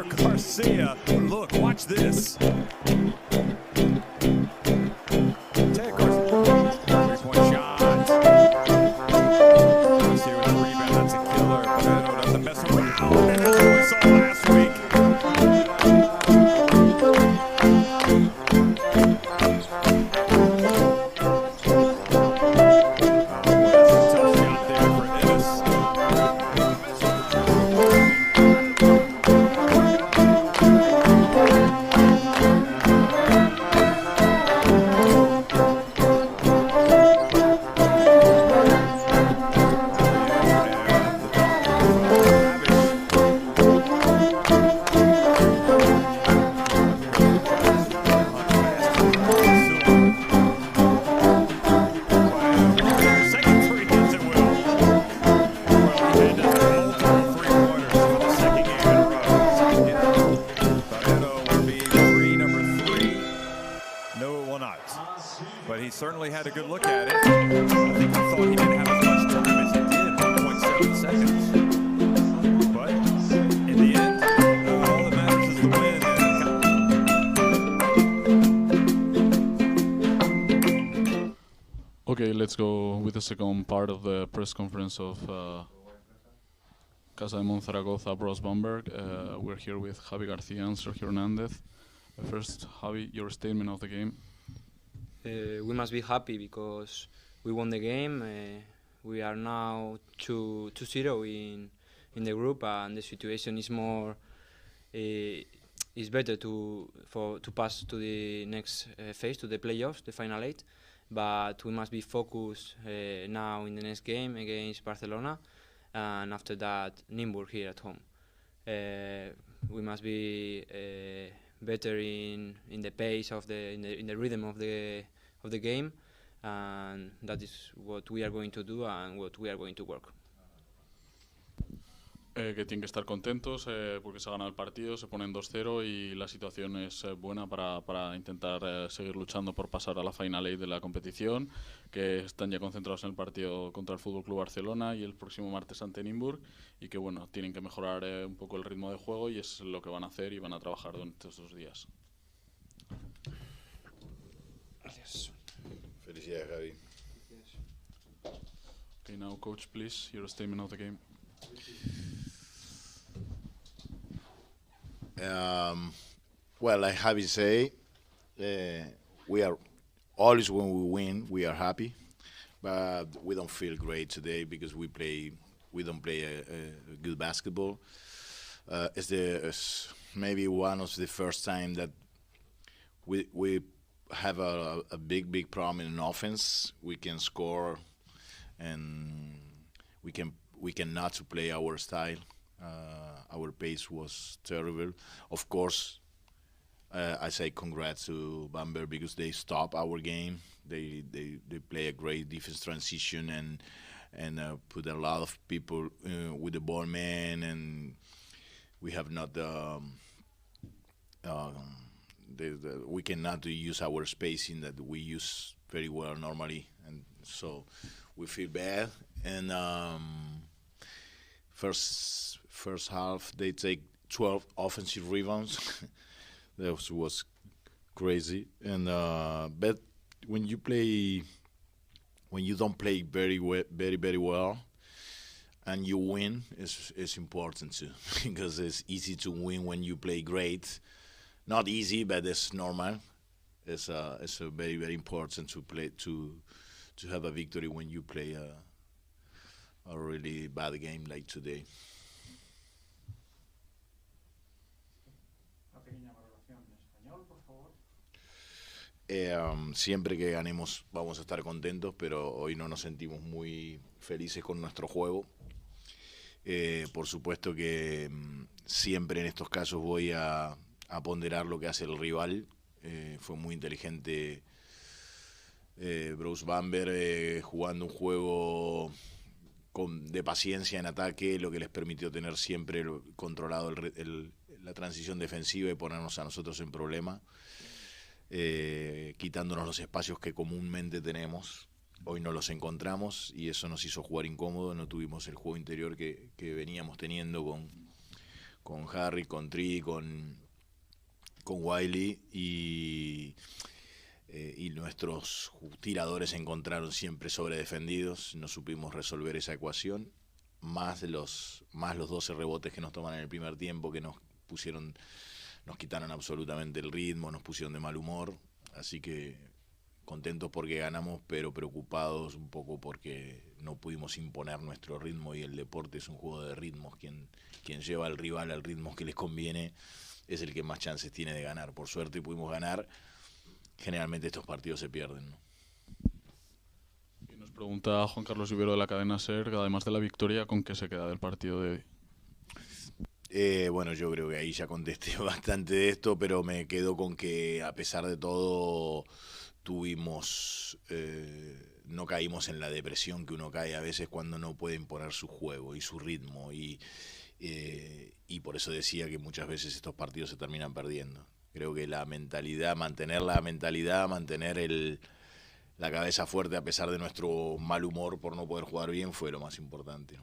for Garcia. Look, watch this. Take Garcia. Three-point shot. Garcia with the rebound. That's a killer. Barreto doesn't mess around. And that's what we saw last week. But he certainly had a good look at it. I think he thought he didn't have as much time as he did, 1.7 seconds. But in the end, all that matters is the win. Okay, let's go with the second part of the press conference of Casa de Monzaragoza, Bruce Bamberg. We're here with Javi Garcia and Sergio Hernandez. First, Javi, your statement of the game. We must be happy because we won the game. We are now 2-0 in the group, and the situation is more is better to pass to the next phase, to the playoffs, the final 8. But we must be focused now in the next game against Barcelona, and after that Nymburk here at home. We must be better in the pace of in the rhythm of the game, and that is what we are going to do and what we are going to work. Que tienen que estar contentos porque se ha ganado el partido, se ponen 2-0 y la situación es buena para intentar seguir luchando por pasar a la Final 8 de la competición, que están ya concentrados en el partido contra el Fútbol Club Barcelona y el próximo martes ante Nymburk, y que bueno, tienen que mejorar un poco el ritmo de juego, y es lo que van a hacer y van a trabajar durante estos 2 días. Gracias. Felicidades, Javi. Okay, now coach, please, your statement of the game. Well, like Javi say, we are always, when we win, we are happy, but we don't feel great today because we don't play a good basketball. It's maybe one of the first time that we have a big problem in offense. We can score, and we cannot to play our style. Our pace was terrible. Of course, I say congrats to Bamberg because they stop our game. They play a great defense transition and put a lot of people with the ball man, and we have not we cannot use our spacing that we use very well normally, and so we feel bad. And first half they take 12 offensive rebounds. That was crazy. And but when you don't play very well, and you win, it's important too, because it's easy to win when you play great. Not easy, but it's normal. It's a very, very important to play to have a victory when you play a really bad game like today. Siempre que ganemos vamos a estar contentos, pero hoy no nos sentimos muy felices con nuestro juego. Por supuesto que siempre en estos casos voy a ponderar lo que hace el rival. Fue muy inteligente Bruce Bamberg jugando un juego de paciencia en ataque, lo que les permitió tener siempre controlado la transición defensiva y ponernos a nosotros en problema, quitándonos los espacios que comúnmente tenemos. Hoy no los encontramos y eso nos hizo jugar incómodo. No tuvimos el juego interior que veníamos teniendo Harry, con Tri, con Wiley, y nuestros tiradores se encontraron siempre sobredefendidos. No supimos resolver esa ecuación, más los 12 rebotes que nos toman en el primer tiempo, que nos quitaron absolutamente el ritmo, nos pusieron de mal humor. Así que contentos porque ganamos, pero preocupados un poco porque no pudimos imponer nuestro ritmo, y el deporte es un juego de ritmos. Quien lleva al rival al ritmo que les conviene es el que más chances tiene de ganar. Por suerte pudimos ganar. Generalmente estos partidos se pierden, ¿no? Y nos pregunta Juan Carlos Ibero de la cadena SER, además de la victoria, ¿con qué se queda del partido de hoy? Bueno, yo creo que ahí ya contesté bastante de esto, pero me quedo con que a pesar de todo no caímos en la depresión que uno cae a veces cuando no puede imponer su juego y su ritmo, y por eso decía que muchas veces estos partidos se terminan perdiendo. Creo que mantener la cabeza fuerte a pesar de nuestro mal humor por no poder jugar bien fue lo más importante.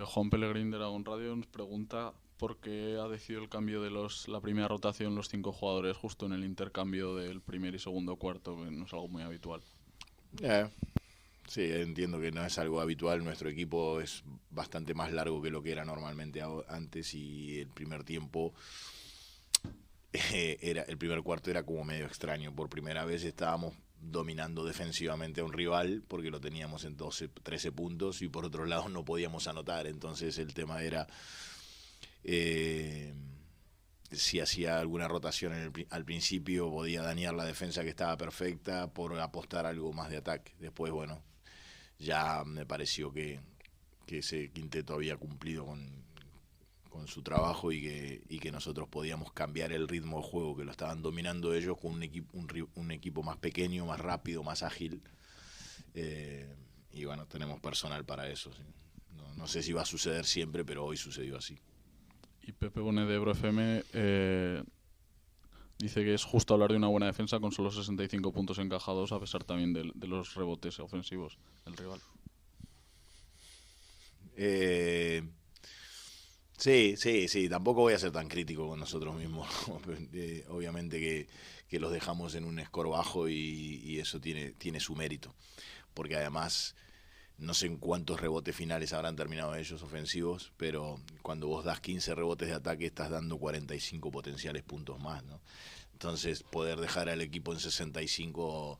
Juan Pellegrín de Aragón Radio nos pregunta por qué ha decidido el cambio de la primera rotación, los 5 jugadores, justo en el intercambio del primer y segundo cuarto, que no es algo muy habitual. Sí, entiendo que no es algo habitual. Nuestro equipo es bastante más largo que lo que era normalmente antes, y el primer tiempo el primer cuarto era como medio extraño. Por primera vez estábamos dominando defensivamente a un rival porque lo teníamos en 12, 13 puntos, y por otro lado no podíamos anotar. Entonces el tema era si hacía alguna rotación al principio podía dañar la defensa, que estaba perfecta, por apostar algo más de ataque. Después, bueno, ya me pareció que ese quinteto había cumplido con su trabajo, y que nosotros podíamos cambiar el ritmo de juego, que lo estaban dominando ellos con un equipo más pequeño, más rápido, más ágil, y bueno, tenemos personal para eso, ¿sí? No sé si va a suceder siempre, pero hoy sucedió así. Y Pepe Bonet de Ebro FM dice que es justo hablar de una buena defensa con solo 65 puntos encajados, a pesar también de los rebotes ofensivos del rival. Sí, tampoco voy a ser tan crítico con nosotros mismos. Obviamente que los dejamos en un score bajo, y eso tiene su mérito, porque además no sé en cuántos rebotes finales habrán terminado ellos ofensivos, pero cuando vos das 15 rebotes de ataque estás dando 45 potenciales puntos más, ¿no? Entonces poder dejar al equipo en 65,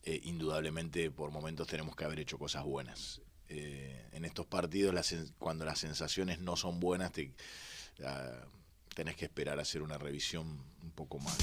indudablemente por momentos tenemos que haber hecho cosas buenas. En estos partidos, cuando las sensaciones no son buenas, tenés que esperar a hacer una revisión un poco más.